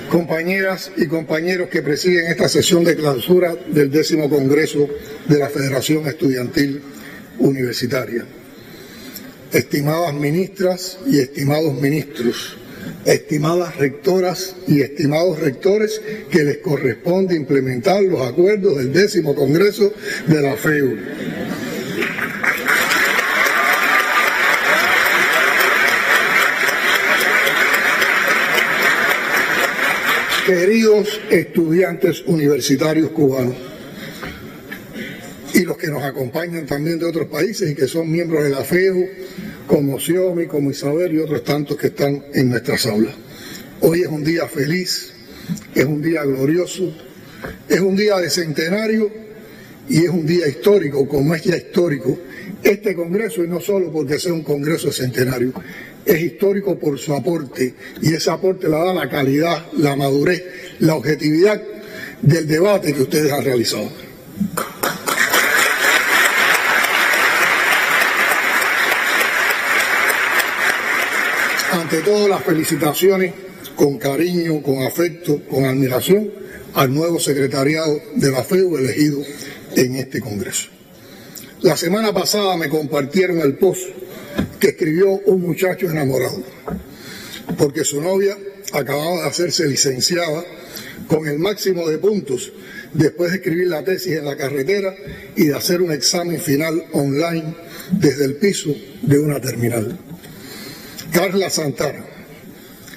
compañeras y compañeros que presiden esta sesión de clausura del 10º Congreso de la Federación Estudiantil Universitaria, estimadas ministras y estimados ministros, estimadas rectoras y estimados rectores que les corresponde implementar los acuerdos del 10º Congreso de la FEU. Queridos estudiantes universitarios cubanos y los que nos acompañan también de otros países y que son miembros de la FEU, como Xiomi, como Isabel y otros tantos que están en nuestras aulas. Hoy es un día feliz, es un día glorioso, es un día de centenario y es un día histórico, como es ya histórico este Congreso, y no solo porque sea un Congreso centenario, es histórico por su aporte, y ese aporte la da la calidad, la madurez, la objetividad del debate que ustedes han realizado. Ante todo, las felicitaciones con cariño, con afecto, con admiración al nuevo secretariado de la FEU elegido en este Congreso. La semana pasada me compartieron el post que escribió un muchacho enamorado, porque su novia acababa de hacerse licenciada con el máximo de puntos después de escribir la tesis en la carretera y de hacer un examen final online desde el piso de una terminal. Carla Santana,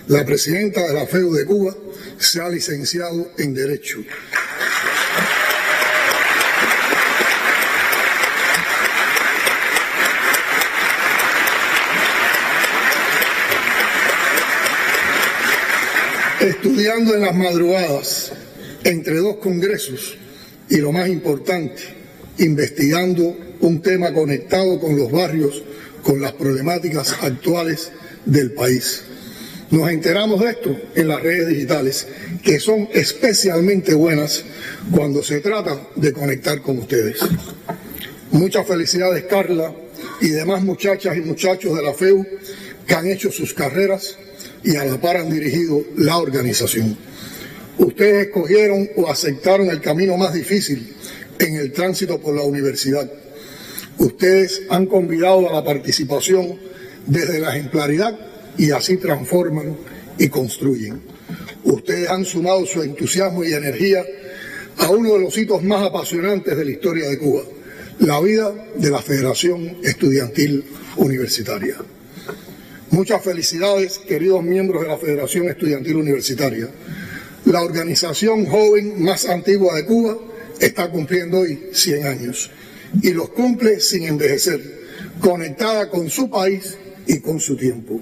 la presidenta de la FEU de Cuba, se ha licenciado en Derecho. Estudiando en las madrugadas, entre dos congresos, y lo más importante, investigando un tema conectado con los barrios, con las problemáticas actuales del país. Nos enteramos de esto en las redes digitales, que son especialmente buenas cuando se trata de conectar con ustedes. Muchas felicidades, Carla, y demás muchachas y muchachos de la FEU que han hecho sus carreras y a la par han dirigido la organización. Ustedes escogieron o aceptaron el camino más difícil en el tránsito por la universidad. Ustedes han convidado a la participación desde la ejemplaridad y así transforman y construyen. Ustedes han sumado su entusiasmo y energía a uno de los hitos más apasionantes de la historia de Cuba, la vida de la Federación Estudiantil Universitaria. Muchas felicidades, queridos miembros de la Federación Estudiantil Universitaria. La organización joven más antigua de Cuba está cumpliendo hoy 100 años y los cumple sin envejecer, conectada con su país y con su tiempo.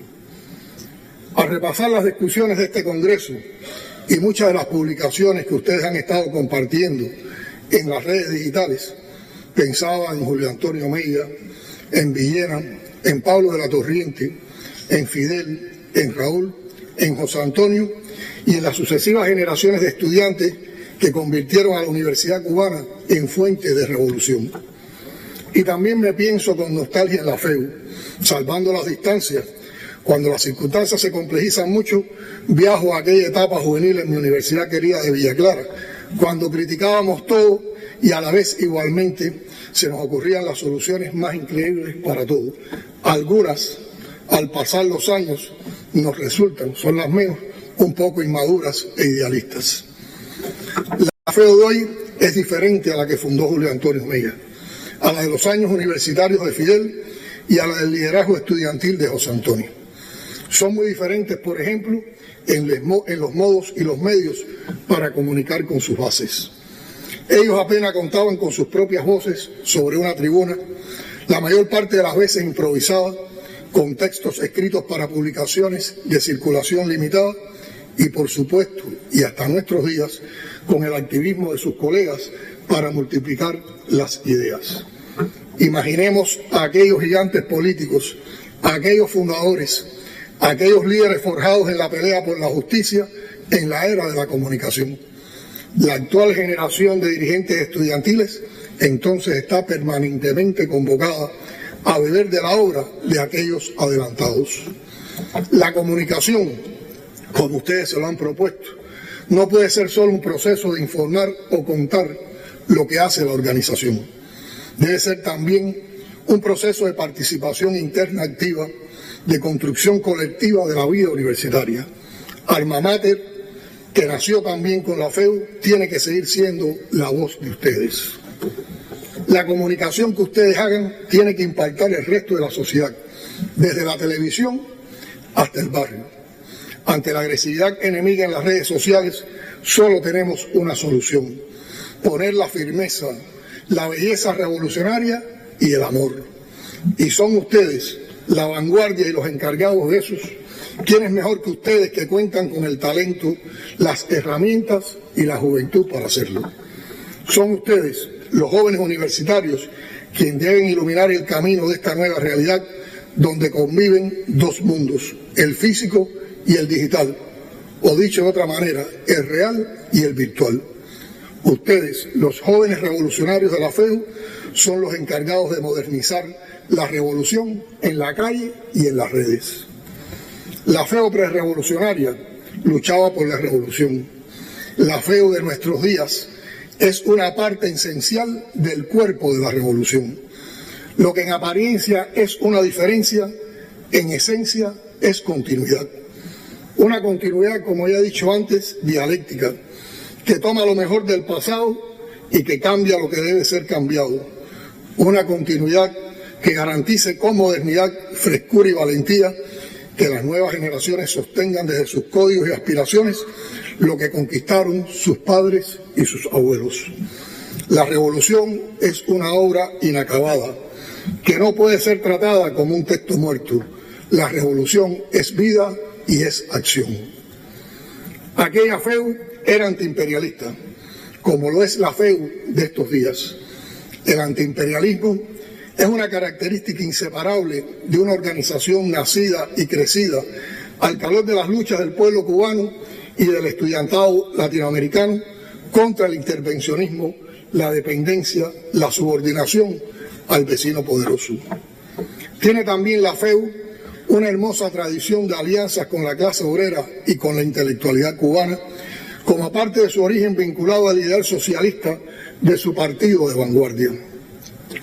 Al repasar las discusiones de este Congreso y muchas de las publicaciones que ustedes han estado compartiendo en las redes digitales, pensaba en Julio Antonio Mella, en Villena, en Pablo de la Torriente, en Fidel, en Raúl, en José Antonio y en las sucesivas generaciones de estudiantes que convirtieron a la Universidad Cubana en fuente de revolución. Y también me pienso con nostalgia en la FEU, salvando las distancias. Cuando las circunstancias se complejizan mucho, viajo a aquella etapa juvenil en mi universidad querida de Villa Clara, cuando criticábamos todo y a la vez igualmente se nos ocurrían las soluciones más increíbles para todo. Algunas, al pasar los años, nos resultan, son las menos, un poco inmaduras e idealistas. La FEU de hoy es diferente a la que fundó Julio Antonio Mella, a la de los años universitarios de Fidel y a la del liderazgo estudiantil de José Antonio. Son muy diferentes, por ejemplo, en los modos y los medios para comunicar con sus bases. Ellos apenas contaban con sus propias voces sobre una tribuna, la mayor parte de las veces improvisada, con textos escritos para publicaciones de circulación limitada y, por supuesto, y hasta nuestros días, con el activismo de sus colegas para multiplicar las ideas. Imaginemos a aquellos gigantes políticos, a aquellos fundadores, a aquellos líderes forjados en la pelea por la justicia en la era de la comunicación. La actual generación de dirigentes estudiantiles entonces está permanentemente convocada a beber de la obra de aquellos adelantados. La comunicación, como ustedes se lo han propuesto, no puede ser solo un proceso de informar o contar lo que hace la organización. Debe ser también un proceso de participación interna activa, de construcción colectiva de la vida universitaria. Alma Mater, que nació también con la FEU, tiene que seguir siendo la voz de ustedes. La comunicación que ustedes hagan tiene que impactar el resto de la sociedad, desde la televisión hasta el barrio. Ante la agresividad enemiga en las redes sociales, solo tenemos una solución: poner la firmeza, la belleza revolucionaria y el amor. Y son ustedes, la vanguardia y los encargados de esos, quienes mejor que ustedes que cuentan con el talento, las herramientas y la juventud para hacerlo. Son ustedes, los jóvenes universitarios, quienes deben iluminar el camino de esta nueva realidad donde conviven dos mundos, el físico y el digital, o dicho de otra manera, el real y el virtual. Ustedes, los jóvenes revolucionarios de la FEU, son los encargados de modernizar la revolución en la calle y en las redes. La FEU prerevolucionaria luchaba por la revolución. La FEU de nuestros días es una parte esencial del cuerpo de la revolución. Lo que en apariencia es una diferencia, en esencia es continuidad. Una continuidad, como ya he dicho antes, dialéctica, que toma lo mejor del pasado y que cambia lo que debe ser cambiado. Una continuidad que garantice con modernidad, frescura y valentía que las nuevas generaciones sostengan desde sus códigos y aspiraciones lo que conquistaron sus padres y sus abuelos. La revolución es una obra inacabada, que no puede ser tratada como un texto muerto. La revolución es vida y es acción. Aquella FEU era antiimperialista, como lo es la FEU de estos días. El antiimperialismo es una característica inseparable de una organización nacida y crecida al calor de las luchas del pueblo cubano y del estudiantado latinoamericano contra el intervencionismo, la dependencia, la subordinación al vecino poderoso. Tiene también la FEU una hermosa tradición de alianzas con la clase obrera y con la intelectualidad cubana, como parte de su origen vinculado al ideal socialista de su partido de vanguardia.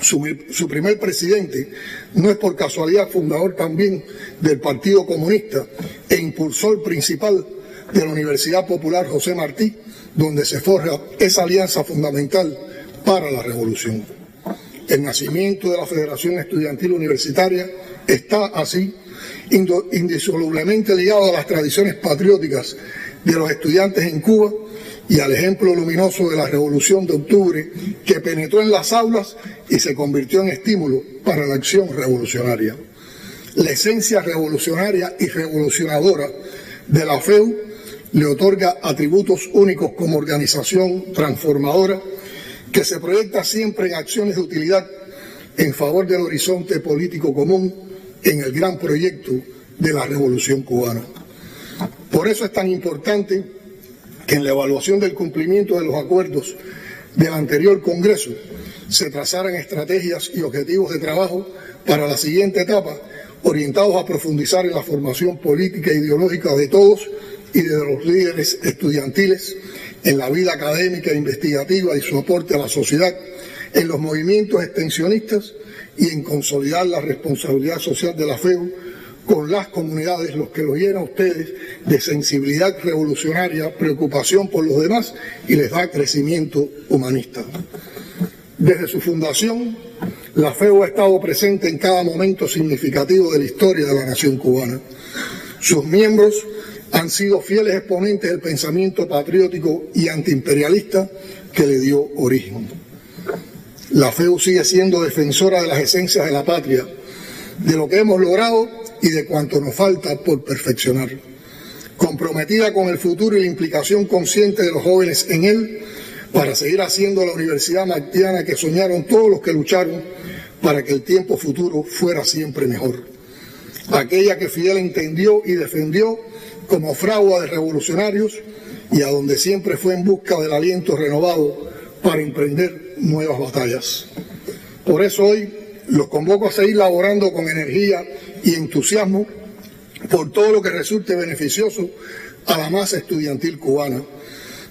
Su primer presidente no es por casualidad fundador también del Partido Comunista e impulsor principal de la Universidad Popular José Martí, donde se forja esa alianza fundamental para la revolución. El nacimiento de la Federación Estudiantil Universitaria está así indisolublemente ligado a las tradiciones patrióticas de los estudiantes en Cuba y al ejemplo luminoso de la Revolución de Octubre, que penetró en las aulas y se convirtió en estímulo para la acción revolucionaria. La esencia revolucionaria y revolucionadora de la FEU le otorga atributos únicos como organización transformadora que se proyecta siempre en acciones de utilidad en favor del horizonte político común en el gran proyecto de la revolución cubana. Por eso es tan importante que en la evaluación del cumplimiento de los acuerdos del anterior Congreso se trazaran estrategias y objetivos de trabajo para la siguiente etapa, orientados a profundizar en la formación política e ideológica de todos y de los líderes estudiantiles, en la vida académica e investigativa y su aporte a la sociedad, en los movimientos extensionistas y en consolidar la responsabilidad social de la FEU con las comunidades, los que lo llenan a ustedes de sensibilidad revolucionaria, preocupación por los demás y les da crecimiento humanista. Desde su fundación, la FEU ha estado presente en cada momento significativo de la historia de la nación cubana. Sus miembros han sido fieles exponentes del pensamiento patriótico y antiimperialista que le dio origen. La FEU sigue siendo defensora de las esencias de la patria, de lo que hemos logrado y de cuanto nos falta por perfeccionar. Comprometida con el futuro y la implicación consciente de los jóvenes en él, para seguir haciendo la universidad martiana que soñaron todos los que lucharon para que el tiempo futuro fuera siempre mejor. Aquella que Fidel entendió y defendió como fragua de revolucionarios y a donde siempre fue en busca del aliento renovado para emprender nuevas batallas. Por eso hoy los convoco a seguir laborando con energía y entusiasmo por todo lo que resulte beneficioso a la masa estudiantil cubana,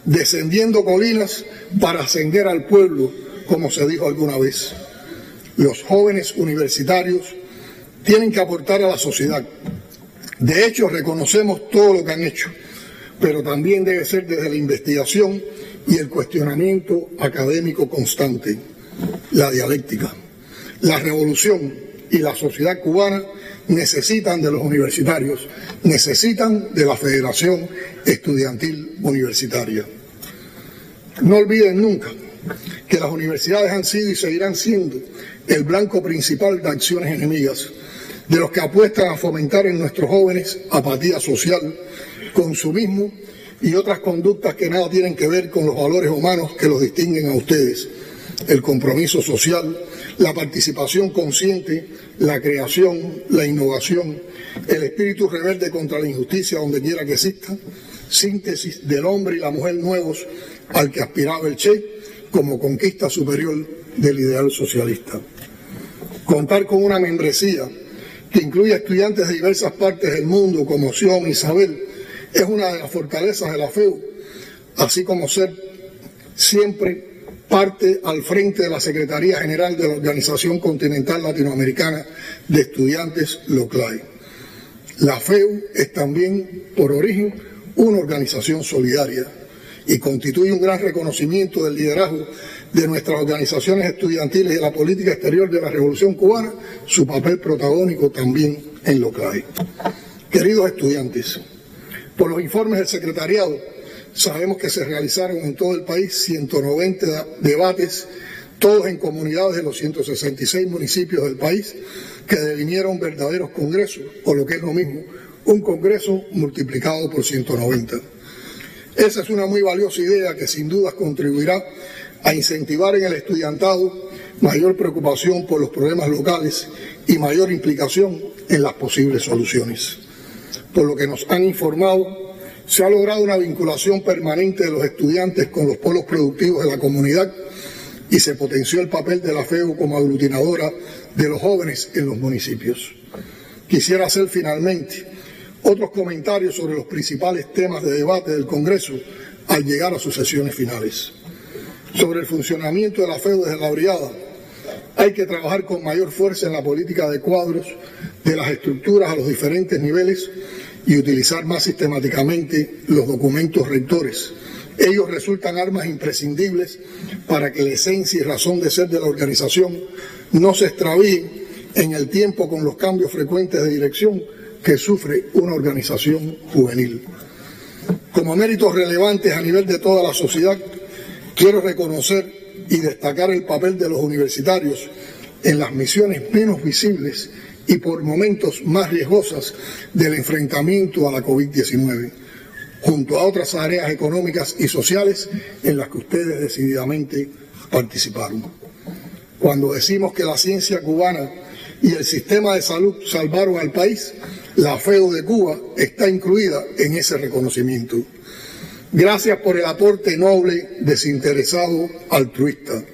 descendiendo colinas para ascender al pueblo, como se dijo alguna vez. Los jóvenes universitarios tienen que aportar a la sociedad. De hecho, reconocemos todo lo que han hecho, pero también debe ser desde la investigación y el cuestionamiento académico constante, la dialéctica. La revolución y la sociedad cubana necesitan de los universitarios, necesitan de la Federación Estudiantil Universitaria. No olviden nunca que las universidades han sido y seguirán siendo el blanco principal de acciones enemigas, de los que apuestan a fomentar en nuestros jóvenes apatía social, consumismo y otras conductas que nada tienen que ver con los valores humanos que los distinguen a ustedes: el compromiso social, la participación consciente, la creación, la innovación, el espíritu rebelde contra la injusticia donde quiera que exista, síntesis del hombre y la mujer nuevos al que aspiraba el Che como conquista superior del ideal socialista. Contar con una membresía que incluya estudiantes de diversas partes del mundo, como Sion Isabel, es una de las fortalezas de la FEU, así como ser siempre parte al frente de la Secretaría General de la Organización Continental Latinoamericana de Estudiantes, LOCLAE. La FEU es también, por origen, una organización solidaria y constituye un gran reconocimiento del liderazgo de nuestras organizaciones estudiantiles y de la política exterior de la Revolución Cubana, su papel protagónico también en LOCLAE. Queridos estudiantes, por los informes del secretariado, sabemos que se realizaron en todo el país 190 debates, todos en comunidades de los 166 municipios del país, que devinieron verdaderos congresos, o lo que es lo mismo, un congreso multiplicado por 190. Esa es una muy valiosa idea que sin duda contribuirá a incentivar en el estudiantado mayor preocupación por los problemas locales y mayor implicación en las posibles soluciones. Por lo que nos han informado, se ha logrado una vinculación permanente de los estudiantes con los polos productivos de la comunidad y se potenció el papel de la FEU como aglutinadora de los jóvenes en los municipios. Quisiera hacer finalmente otros comentarios sobre los principales temas de debate del Congreso al llegar a sus sesiones finales. Sobre el funcionamiento de la FEU desde la brigada, hay que trabajar con mayor fuerza en la política de cuadros de las estructuras a los diferentes niveles y utilizar más sistemáticamente los documentos rectores. Ellos resultan armas imprescindibles para que la esencia y razón de ser de la organización no se extravíen en el tiempo con los cambios frecuentes de dirección que sufre una organización juvenil. Como méritos relevantes a nivel de toda la sociedad, quiero reconocer y destacar el papel de los universitarios en las misiones menos visibles y por momentos más riesgosas del enfrentamiento a la COVID-19, junto a otras áreas económicas y sociales en las que ustedes decididamente participaron. Cuando decimos que la ciencia cubana y el sistema de salud salvaron al país, la FEU de Cuba está incluida en ese reconocimiento. Gracias por el aporte noble, desinteresado, altruista.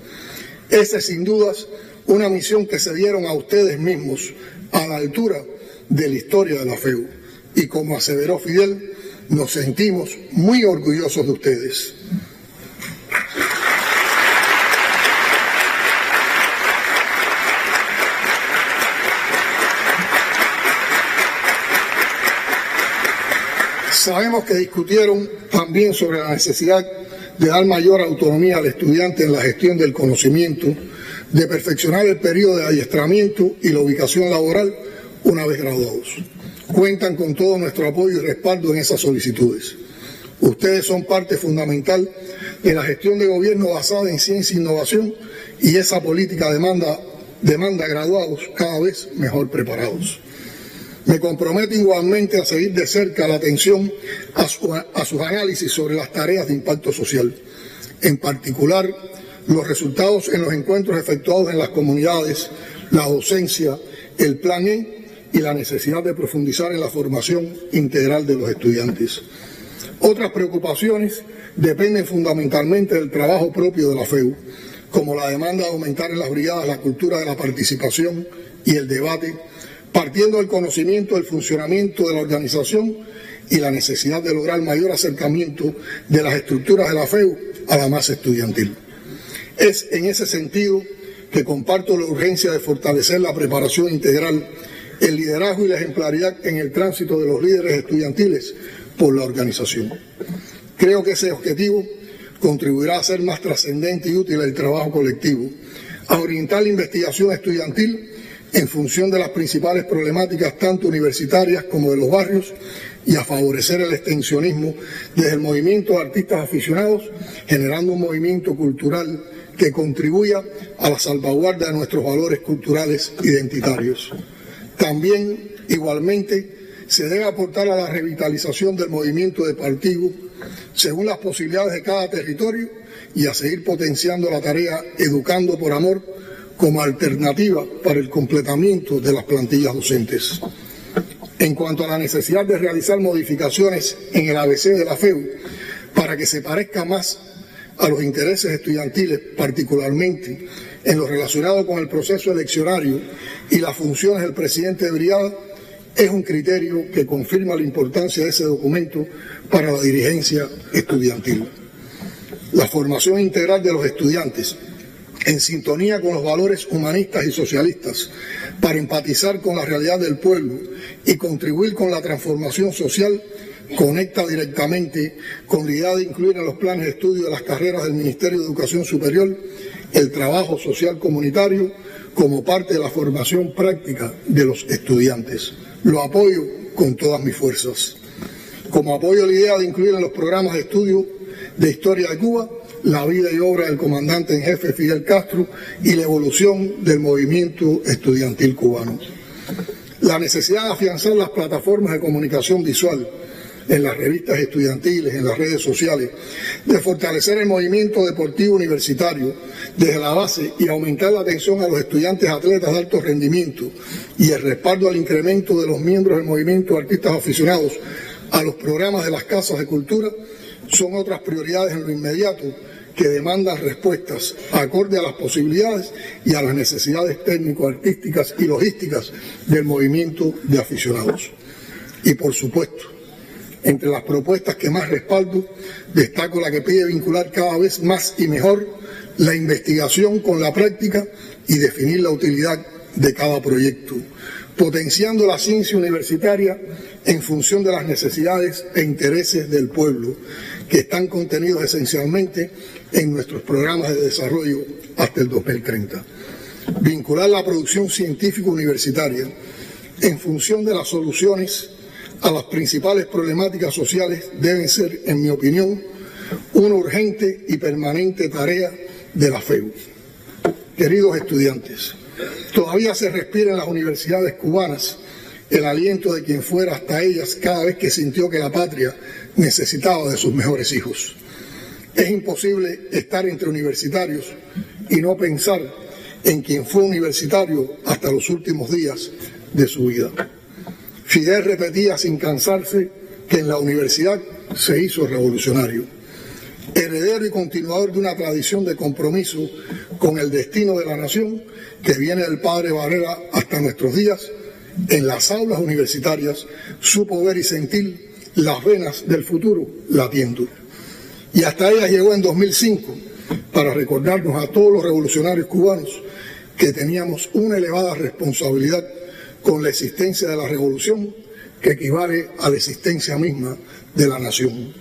Esa es sin dudas una misión que se dieron a ustedes mismos a la altura de la historia de la FEU. Y como aseveró Fidel, nos sentimos muy orgullosos de ustedes. Sabemos que discutieron también sobre la necesidad de dar mayor autonomía al estudiante en la gestión del conocimiento, de perfeccionar el periodo de adiestramiento y la ubicación laboral una vez graduados. Cuentan con todo nuestro apoyo y respaldo en esas solicitudes. Ustedes son parte fundamental de la gestión de gobierno basada en ciencia e innovación y esa política demanda graduados cada vez mejor preparados. Me comprometo igualmente a seguir de cerca la atención a sus análisis sobre las tareas de impacto social, en particular los resultados en los encuentros efectuados en las comunidades, la docencia, el Plan E y la necesidad de profundizar en la formación integral de los estudiantes. Otras preocupaciones dependen fundamentalmente del trabajo propio de la FEU, como la demanda de aumentar en las brigadas la cultura de la participación y el debate, partiendo del conocimiento del funcionamiento de la organización y la necesidad de lograr mayor acercamiento de las estructuras de la FEU a la masa estudiantil. Es en ese sentido que comparto la urgencia de fortalecer la preparación integral, el liderazgo y la ejemplaridad en el tránsito de los líderes estudiantiles por la organización. Creo que ese objetivo contribuirá a hacer más trascendente y útil el trabajo colectivo, a orientar la investigación estudiantil en función de las principales problemáticas tanto universitarias como de los barrios y a favorecer el extensionismo desde el movimiento de artistas aficionados, generando un movimiento cultural que contribuya a la salvaguarda de nuestros valores culturales identitarios. También, igualmente, se debe aportar a la revitalización del movimiento deportivo según las posibilidades de cada territorio y a seguir potenciando la tarea Educando por Amor como alternativa para el completamiento de las plantillas docentes. En cuanto a la necesidad de realizar modificaciones en el ABC de la FEU para que se parezca más a los intereses estudiantiles, particularmente en lo relacionado con el proceso eleccionario y las funciones del presidente de brigada, es un criterio que confirma la importancia de ese documento para la dirigencia estudiantil. La formación integral de los estudiantes, en sintonía con los valores humanistas y socialistas, para empatizar con la realidad del pueblo y contribuir con la transformación social, conecta directamente con la idea de incluir en los planes de estudio de las carreras del Ministerio de Educación Superior el trabajo social comunitario como parte de la formación práctica de los estudiantes. Lo apoyo con todas mis fuerzas. Como apoyo la idea de incluir en los programas de estudio de Historia de Cuba la vida y obra del comandante en jefe Fidel Castro y la evolución del movimiento estudiantil cubano. La necesidad de afianzar las plataformas de comunicación visual en las revistas estudiantiles, en las redes sociales, de fortalecer el movimiento deportivo universitario desde la base y aumentar la atención a los estudiantes atletas de alto rendimiento y el respaldo al incremento de los miembros del movimiento de artistas aficionados a los programas de las casas de cultura son otras prioridades en lo inmediato que demandan respuestas acorde a las posibilidades y a las necesidades técnico-artísticas y logísticas del movimiento de aficionados. Y por supuesto, entre las propuestas que más respaldo, destaco la que pide vincular cada vez más y mejor la investigación con la práctica y definir la utilidad de cada proyecto, potenciando la ciencia universitaria en función de las necesidades e intereses del pueblo, que están contenidos esencialmente en nuestros programas de desarrollo hasta el 2030. Vincular la producción científica universitaria en función de las soluciones a las principales problemáticas sociales deben ser, en mi opinión, una urgente y permanente tarea de la FEU. Queridos estudiantes, todavía se respira en las universidades cubanas el aliento de quien fuera hasta ellas cada vez que sintió que la patria necesitaba de sus mejores hijos. Es imposible estar entre universitarios y no pensar en quien fue universitario hasta los últimos días de su vida. Fidel repetía sin cansarse que en la universidad se hizo revolucionario, heredero y continuador de una tradición de compromiso con el destino de la nación que viene del padre Varela hasta nuestros días. En las aulas universitarias supo ver y sentir las venas del futuro latiendo. Y hasta ellas llegó en 2005 para recordarnos a todos los revolucionarios cubanos que teníamos una elevada responsabilidad con la existencia de la revolución que equivale a la existencia misma de la nación.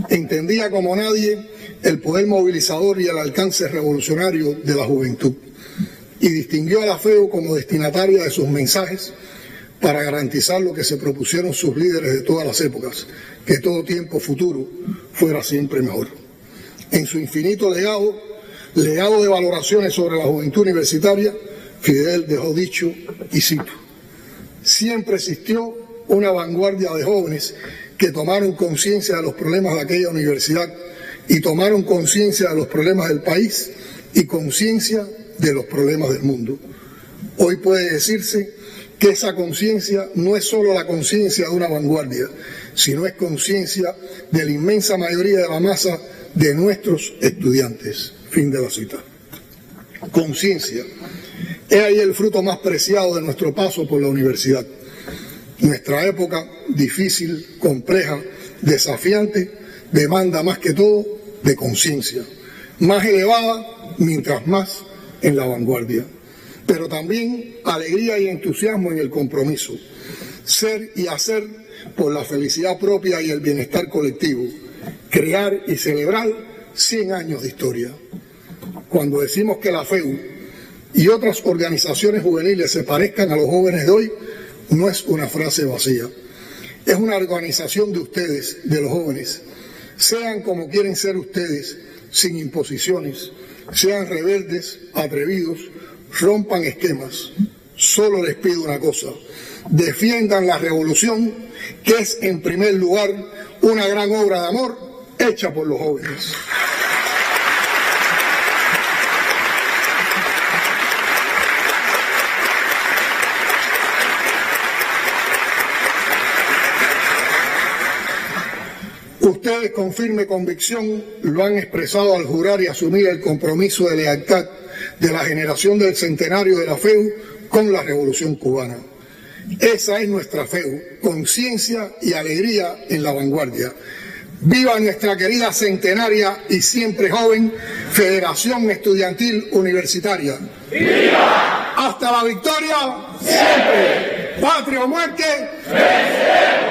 Entendía como nadie el poder movilizador y el alcance revolucionario de la juventud y distinguió a la FEU como destinataria de sus mensajes para garantizar lo que se propusieron sus líderes de todas las épocas, que todo tiempo futuro fuera siempre mejor. En su infinito legado de valoraciones sobre la juventud universitaria, Fidel dejó dicho, y cito: siempre existió una vanguardia de jóvenes que tomaron conciencia de los problemas de aquella universidad y tomaron conciencia de los problemas del país y conciencia de los problemas del mundo. Hoy puede decirse que esa conciencia no es solo la conciencia de una vanguardia, sino es conciencia de la inmensa mayoría de la masa de nuestros estudiantes. Fin de la cita. conciencia. Es ahí el fruto más preciado de nuestro paso por la universidad. Nuestra época, difícil, compleja, desafiante, demanda más que todo de conciencia, más elevada mientras más en la vanguardia, pero también alegría y entusiasmo en el compromiso, ser y hacer por la felicidad propia y el bienestar colectivo, crear y celebrar 100 años de historia. Cuando decimos que la FEU y otras organizaciones juveniles se parezcan a los jóvenes de hoy, no es una frase vacía, es una organización de ustedes, de los jóvenes. Sean como quieren ser ustedes, sin imposiciones, sean rebeldes, atrevidos, rompan esquemas. Solo les pido una cosa: defiendan la revolución, que es en primer lugar una gran obra de amor hecha por los jóvenes. Ustedes con firme convicción lo han expresado al jurar y asumir el compromiso de lealtad de la generación del centenario de la FEU con la Revolución Cubana. Esa es nuestra FEU, conciencia y alegría en la vanguardia. ¡Viva nuestra querida centenaria y siempre joven Federación Estudiantil Universitaria! ¡Viva! ¡Hasta la victoria! ¡Siempre! ¡Patria o muerte! ¡Venceremos!